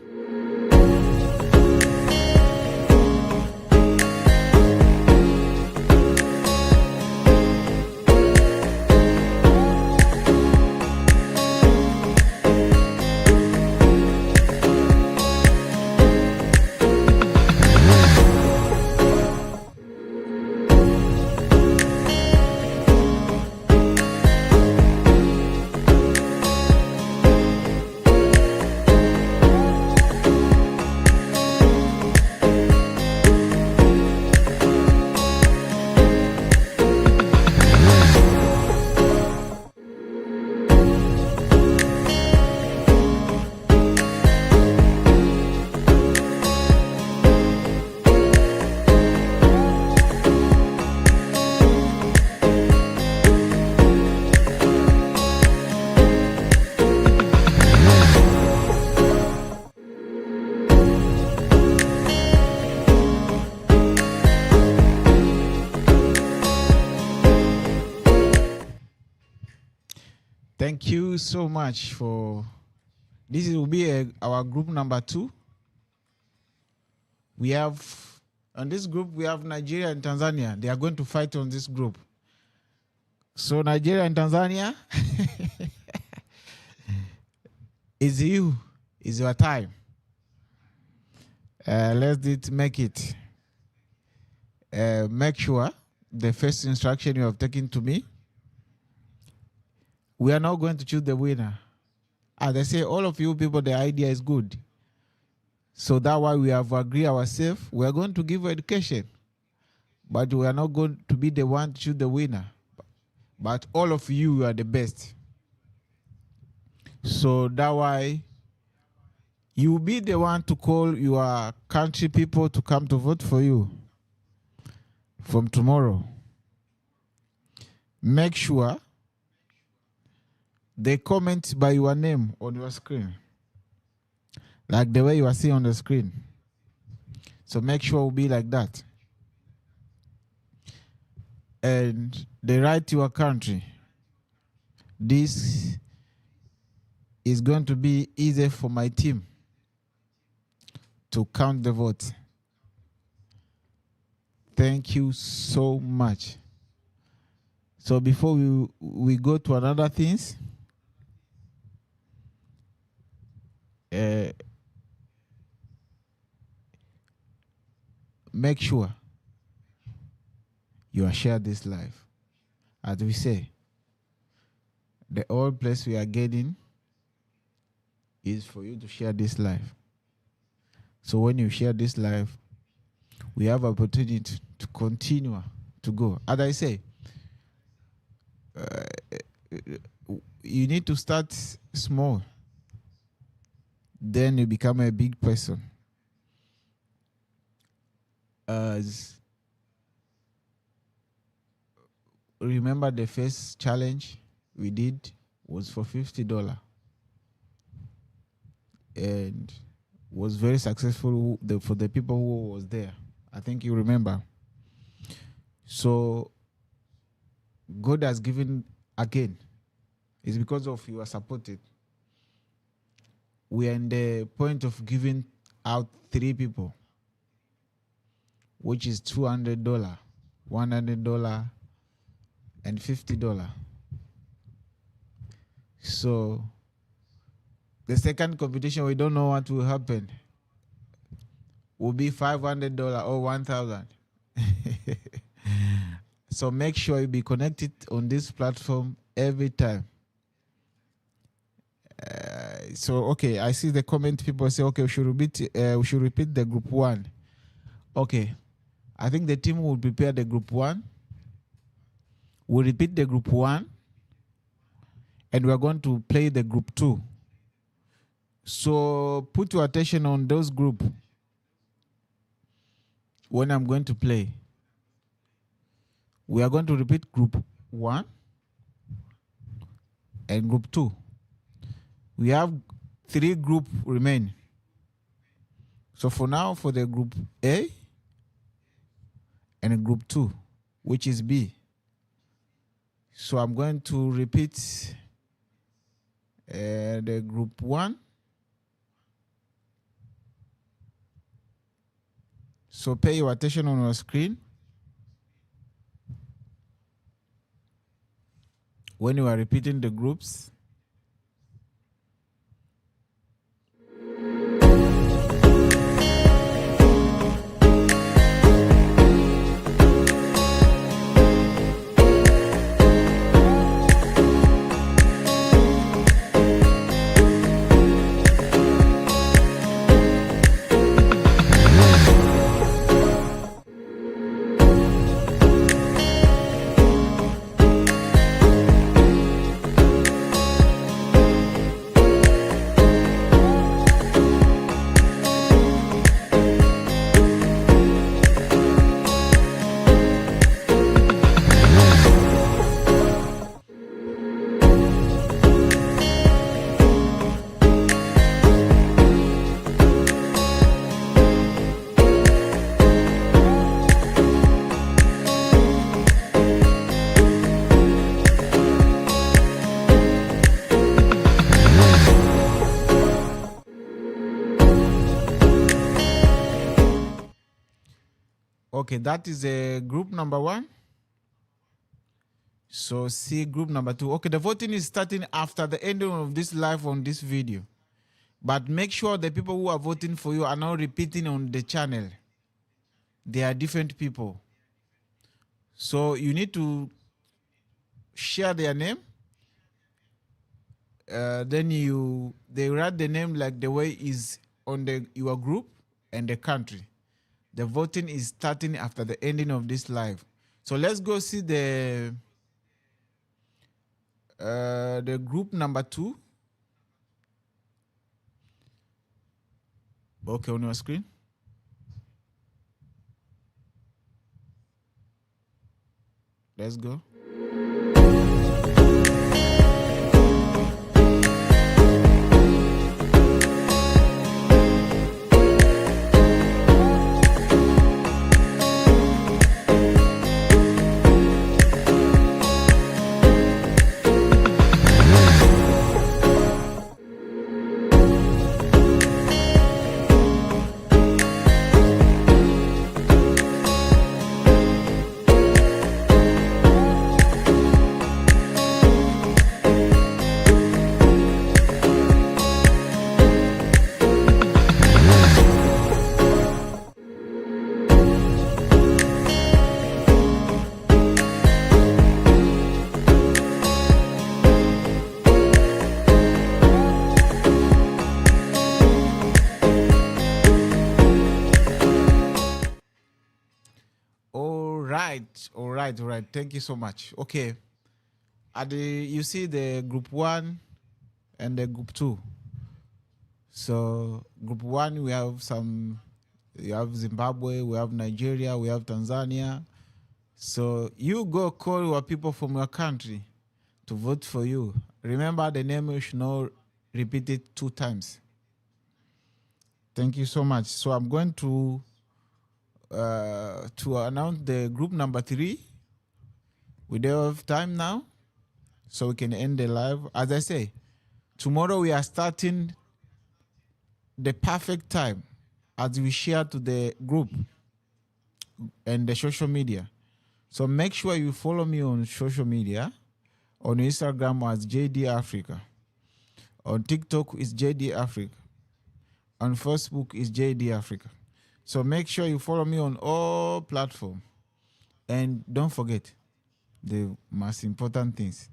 Thank you so much for this. Will be our group number 2. We have on this group we have Nigeria and Tanzania. They are going to fight on this group. So Nigeria and Tanzania, is your time. Let's make it. Make sure the first instruction you have taken to me. We are not going to choose the winner. They say all of you people, the idea is good. So that's why we have agreed ourselves. We are going to give education. But we are not going to be the one to choose the winner. But all of you are the best. So that's why you will be the one to call your country people to come to vote for you from tomorrow. Make sure they comment by your name on your screen, like the way you are seeing on the screen. So make sure it will be like that. And they write your country. This is going to be easy for my team to count the votes. Thank you so much. So before we go to another things, make sure you are share this live. As we say, the only place we are getting is for you to share this live. So when you share this live, we have opportunity to continue to go. As I say, you need to start small. Then you become a big person. Remember the first challenge we did was for $50. and was very successful for the people who was there. I think you remember. So God has given again. It's because of you are supported. We are in the point of giving out 3 people, which is $200, $100, and $50. So the second competition, we don't know what will happen. Will be $500 or $1,000. So make sure you be connected on this platform every time. So okay, I see the comment. People say, okay, we should repeat the group 1. Okay, I think the team will prepare the group 1. We'll repeat the group 1, and we're going to play the group 2. So put your attention on those groups when I'm going to play. We are going to repeat group 1 and group 2. We have 3 groups remain. So for now, for the group A and group 2, which is B. So I'm going to repeat the group 1. So pay your attention on your screen when you are repeating the groups. Okay, that is group number 1. So see group number 2. Okay, the voting is starting after the ending of this live on this video. But make sure the people who are voting for you are not repeating on the channel. They are different people. So you need to share their name. Then they write the name like the way is on your group and the country. The voting is starting after the ending of this live. So let's go see the group number 2. Okay, on your screen. Let's go. All right. Thank you so much. Okay. You see the group 1 and the group 2. So group 1, we have Zimbabwe, we have Nigeria, we have Tanzania. So you go call your people from your country to vote for you. Remember the name, you should not repeat it 2 times. Thank you so much. So I'm going to announce the group number 3. We don't have time now, so we can end the live. As I say, tomorrow we are starting the perfect time as we share to the group and the social media. So make sure you follow me on social media. On Instagram as JD Africa. On TikTok is JD Africa. On Facebook is JD Africa. So make sure you follow me on all platforms. And don't forget, the most important things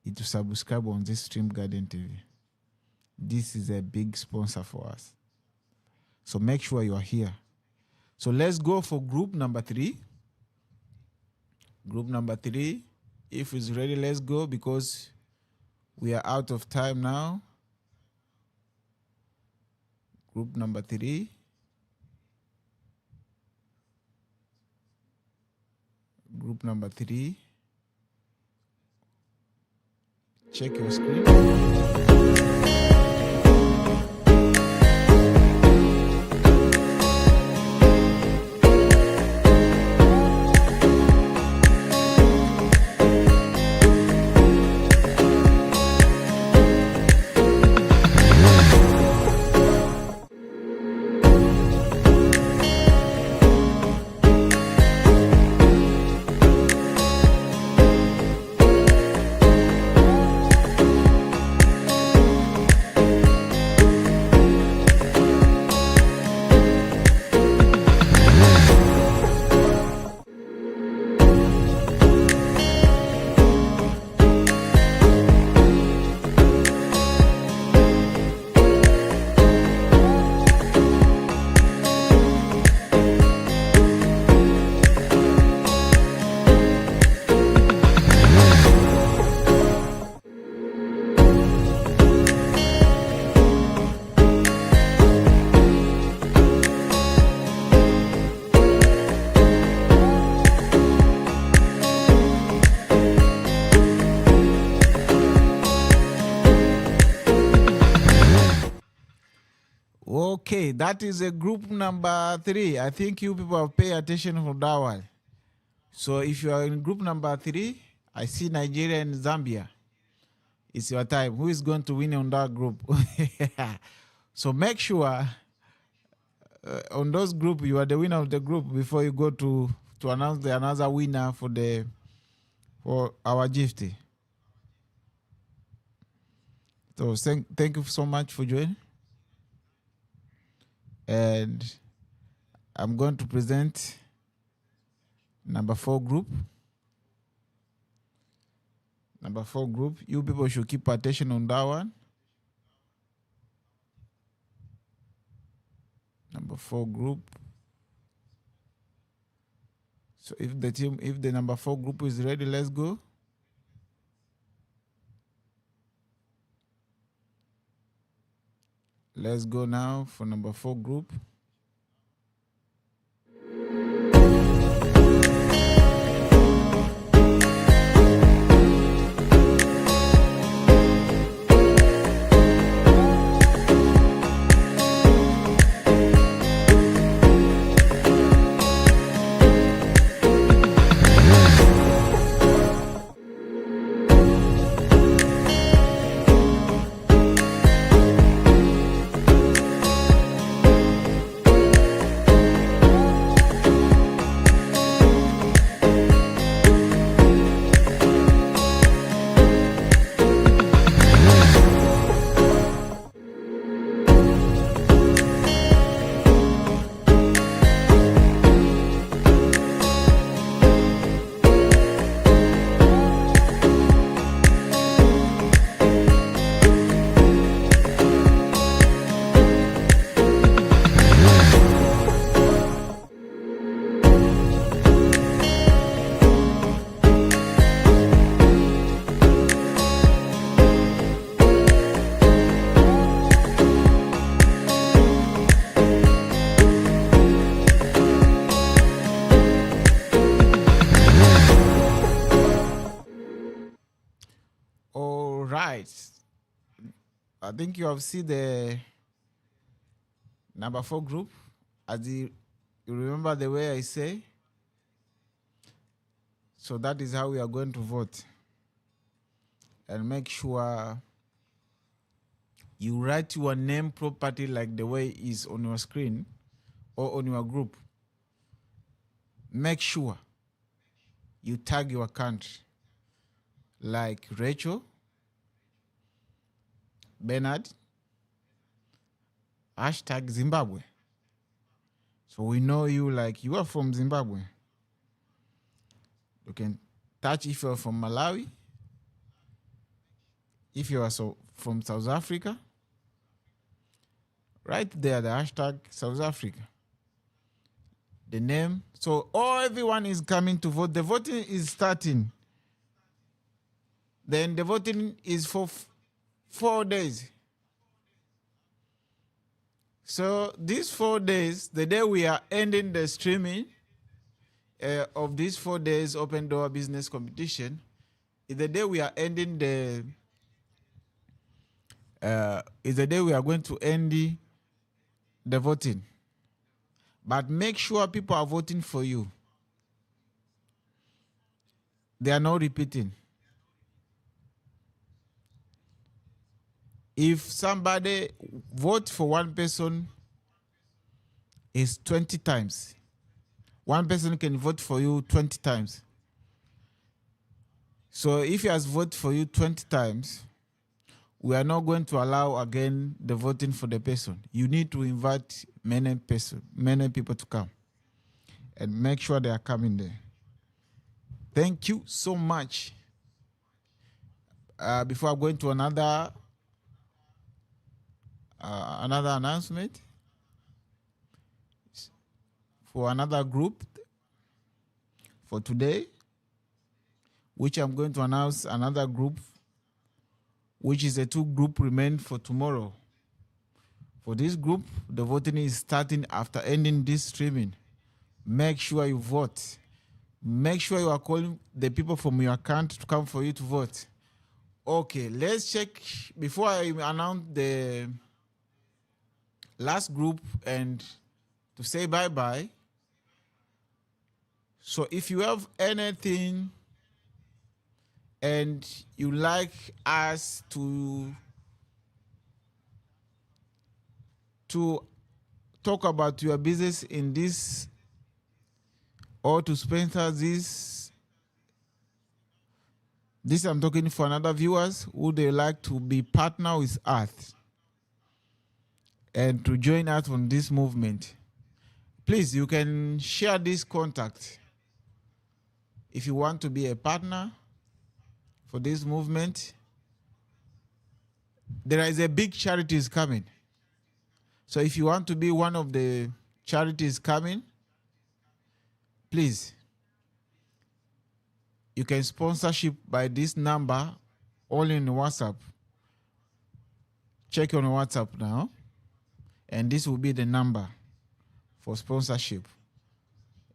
is to subscribe on this Stream Garden TV. This is a big sponsor for us. So make sure you are here. So let's go for group number 3. Group number 3. If it's ready, let's go because we are out of time now. Group number 3. Group number 3. Check your screen. Okay, that is a group number 3. I think you people have paid attention for that one. So if you are in group number 3, I see Nigeria and Zambia. It's your time. Who is going to win on that group? So make sure on those group you are the winner of the group before you go to announce the another winner for our gift. So thank you so much for joining. And I'm going to present number 4 group. Number 4 group. You people should keep attention on that one. Number 4 group. So if the number 4 group is ready, let's go. Let's go now for number 4 group. All right. I think you have seen the Number 4 group, you remember the way I say? So that is how we are going to vote. And make sure you write your name properly like the way it is on your screen or on your group. Make sure you tag your country like Rachel, Bernard, #Zimbabwe. So we know you like you are from Zimbabwe. You can touch if you are from Malawi, if you are from South Africa, right there, the hashtag South Africa. The name. So everyone is coming to vote. The voting is starting. Then the voting is for 4 days. So these 4 days, the day we are ending the streaming of these 4 days Opendoor business competition, is the day we are ending is the day we are going to end the voting. But make sure people are voting for you. They are not repeating. If somebody vote for one person, is 20 times. One person can vote for you 20 times. So if he has voted for you 20 times, we are not going to allow again the voting for the person. You need to invite many people to come and make sure they are coming there. Thank you so much. Before I go into another announcement for another group for today, which I'm going to announce another group, which is a 2 group remain for tomorrow. For this group, the voting is starting after ending this streaming. Make sure you vote. Make sure you are calling the people from your account to come for you to vote. Okay, let's check before I announce the last group and to say bye-bye. So if you have anything and you like us to talk about your business in this or to sponsor this I'm talking for another viewers who they like to be partner with us and to join us on this movement. Please, you can share this contact if you want to be a partner for this movement. There is a big charities coming. So if you want to be one of the charities coming, please, you can sponsorship by this number only in WhatsApp. Check on WhatsApp now. And this will be the number for sponsorship.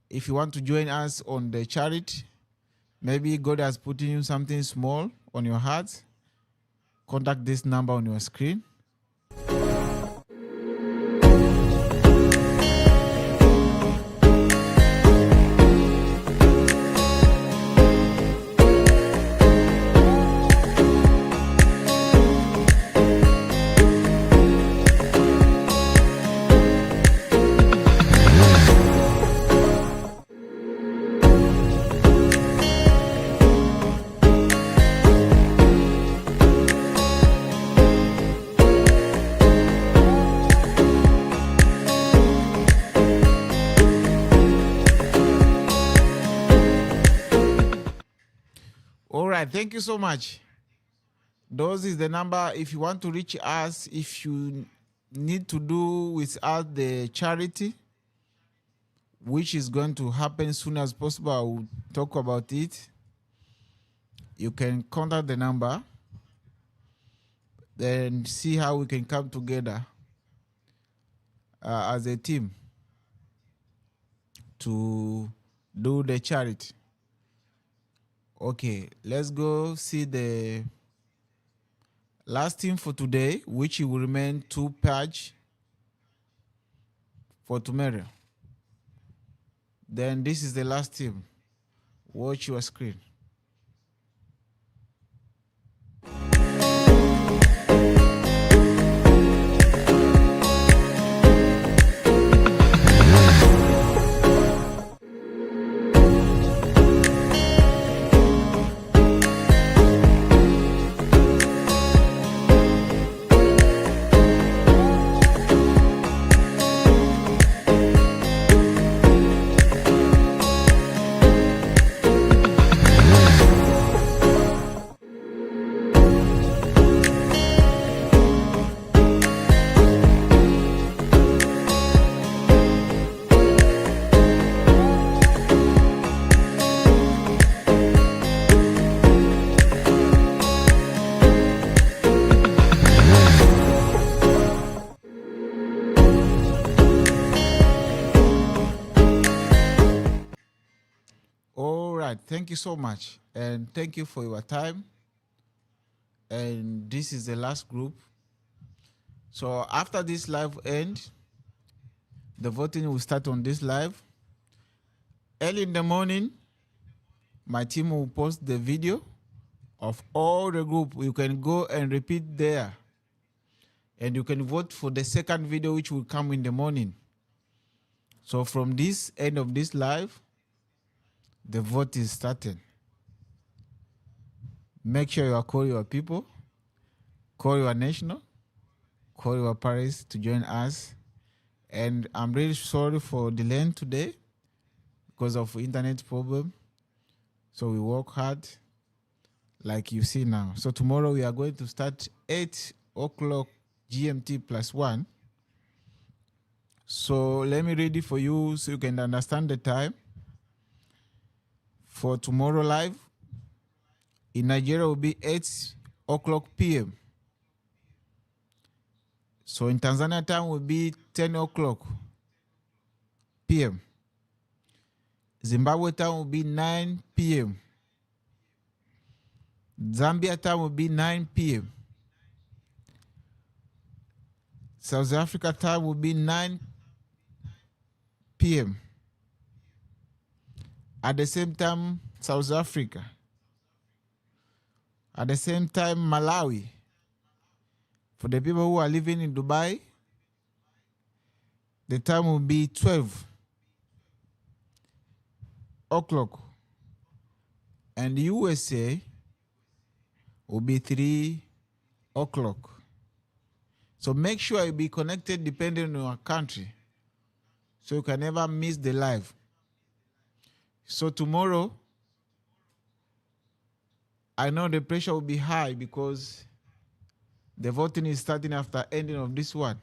If you want to join us on the charity, maybe God has put in you something small on your heart, contact this number on your screen. All right, thank you so much. Those is the number. If you want to reach us, if you need to do with us the charity, which is going to happen as soon as possible, I will talk about it. You can contact the number, then see how we can come together as a team to do the charity. Okay, let's go see the last thing for today, which will remain 2 page. for tomorrow. Then this is the last team. Watch your screen. All right, thank you so much, and thank you for your time. And this is the last group. So after this live end, the voting will start on this live. Early in the morning, my team will post the video of all the group. You can go and repeat there. And you can vote for the second video, which will come in the morning. So from this end of this live, the vote is starting. Make sure you call your people, call your national, call your parents to join us. And I'm really sorry for delaying today because of internet problem. So we work hard like you see now. So tomorrow we are going to start 8 o'clock GMT +1. So let me read it for you so you can understand the time. For tomorrow live, in Nigeria will be 8 o'clock p.m. So in Tanzania time will be 10 o'clock p.m. Zimbabwe time will be 9 p.m. Zambia time will be 9 p.m. South Africa time will be 9 p.m. At the same time, South Africa. At the same time, Malawi. For the people who are living in Dubai, the time will be 12 o'clock. And USA will be 3 o'clock. So make sure you be connected depending on your country, so you can never miss the live. So tomorrow, I know the pressure will be high because the voting is starting after ending of this one.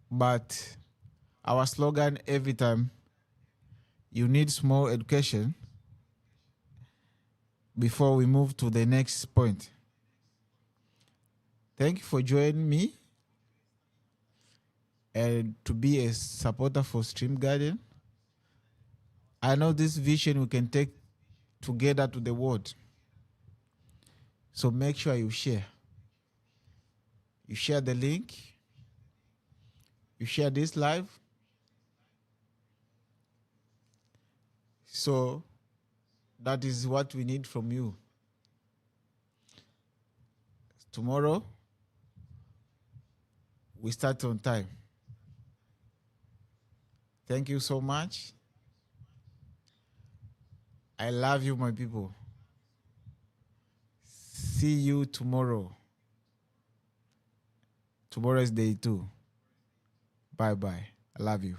But our slogan every time, you need small education before we move to the next point. Thank you for joining me and to be a supporter for Stream Garden. I know this vision we can take together to the world. So make sure you share. You share the link. You share this live. So that is what we need from you. Tomorrow, we start on time. Thank you so much. I love you, my people. See you tomorrow. Tomorrow is day 2. Bye-bye. I love you.